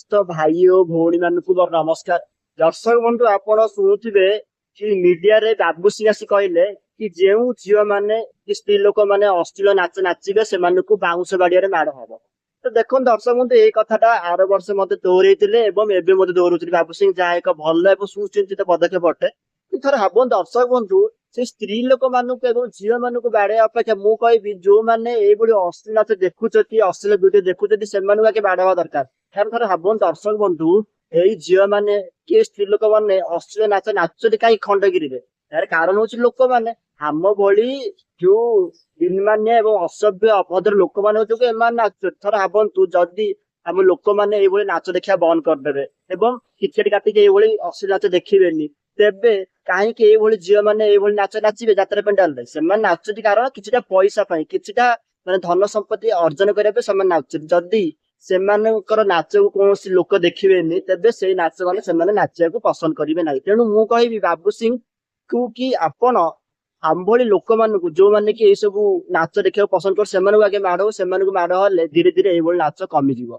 ତ ଭାଇ ଓ ଭଉଣୀ ମାନଙ୍କୁ ମୋର ନମସ୍କାର। ଦର୍ଶକ ବନ୍ଧୁ ଆପଣ ଶୁଣୁଥିବେ କି ମିଡିଆରେ ବାବୁ ସିଂ ଆସି କହିଲେ କି ଯେଉଁ ଝିଅ ମାନେ କି ସ୍ତ୍ରୀ ଲୋକ ମାନେ ଅଶ୍ଳୀଳ ନାଚ ନାଚିବେ ସେମାନଙ୍କୁ ବାଉଁଶ ବାଡିଆରେ ମାଡ଼ ହବ। ତ ଦେଖନ୍ତୁ ଦର୍ଶକ ବନ୍ଧୁ ଏଇ କଥାଟା ଆର ବର୍ଷ ମତେ ଦୌରେଇଥିଲେ ଏବଂ ଏବେ ମତେ ଦୌଡଉଥିଲେ ବାବୁ ସିଂ, ଯାହା ଏକ ଭଲ ଏବଂ ସୁଚିନ୍ତିତ ପଦକ୍ଷେପ ଅଟେ। ଥରେ ଭାବନ୍ତୁ ଦର୍ଶକ ବନ୍ଧୁ, ସେ ସ୍ତ୍ରୀ ଲୋକ ମାନଙ୍କୁ ଏବଂ ଝିଅ ମାନଙ୍କୁ ବାଡେଇବା ଅପେକ୍ଷା ମୁଁ କହିବି ଯୋଉମାନେ ଏଇଭଳି ଅଶ୍ଳୀଳ ନାଚ ଦେଖୁଛନ୍ତି, ଅଶ୍ଳୀଳ ଭିଡିଓ ଦେଖୁଛନ୍ତି, ସେମାନଙ୍କୁ ଆଗେ ବାଡେଇବା ଦରକାର। କାରଣ ଥରେ ଭାବନ୍ତୁ ଦର୍ଶକ ବନ୍ଧୁ, ଏଇ ଝିଅ ମାନେ କି ସ୍ତ୍ରୀ ଲୋକ ମାନେ ଅଶ୍ଳୀଳ ନାଚ ନାଚୁଛନ୍ତି କାହିଁ ଖଣ୍ଡଗିରିରେ? ଏହାର କାରଣ ହଉଛି ଲୋକମାନେ ଆମ ଭଳି ଯୋଉ ନିର୍ମାନ୍ୟ ଏବଂ ଅସଭ୍ୟ ଅଭଦ୍ର ଲୋକମାନଙ୍କ ଯୋଗୁଁ ଏମାନେ ନାଚୁଛନ୍ତି। ଥରେ ଭାବନ୍ତୁ ଯଦି ଆମ ଲୋକମାନେ ଏଇଭଳି ନାଚ ଦେଖିବା ବନ୍ଦ କରିଦେବେ ଏବଂ ଟିକେଟ କାଟିକି ଏଇଭଳି ଅଶ୍ଳୀଳ ନାଚ ଦେଖିବେନି, ତେବେ କାହିଁକି ଏଇଭଳି ଝିଅ ମାନେ ଏଇଭଳି ନାଚ ନାଚିବେ ଯାତ୍ରା ପେଣ୍ଡାଲରେ? ସେମାନେ ନାଚୁଛନ୍ତି କାରଣ କିଛିଟା ପଇସା ପାଇଁ, କିଛିଟା ମାନେ ଧନ ସମ୍ପତ୍ତି ଅର୍ଜନ କରିବା ପାଇଁ ସେମାନେ ନାଚୁଛନ୍ତି। ଯଦି ସେମାନଙ୍କର ନାଚକୁ କୌଣସି ଲୋକ ଦେଖିବେନି, ତେବେ ସେଇ ନାଚ ମାନେ ସେମାନେ ନାଚିବାକୁ ପସନ୍ଦ କରିବେ ନାହିଁ। ତେଣୁ ମୁଁ କହିବି ବାବୁ ସିଂ କୁ କି ଆପଣ ଆମ୍ଭଳି ଲୋକମାନଙ୍କୁ, ଯୋଉମାନେ କି ଏଇ ସବୁ ନାଚ ଦେଖିବାକୁ ପସନ୍ଦ କରୁ, ସେମାନଙ୍କୁ ଆଗେ ମାଡ ହଉ। ସେମାନଙ୍କୁ ମାଡ ହେଲେ ଧୀରେ ଧୀରେ ଏଇଭଳି ନାଚ କମିଯିବ।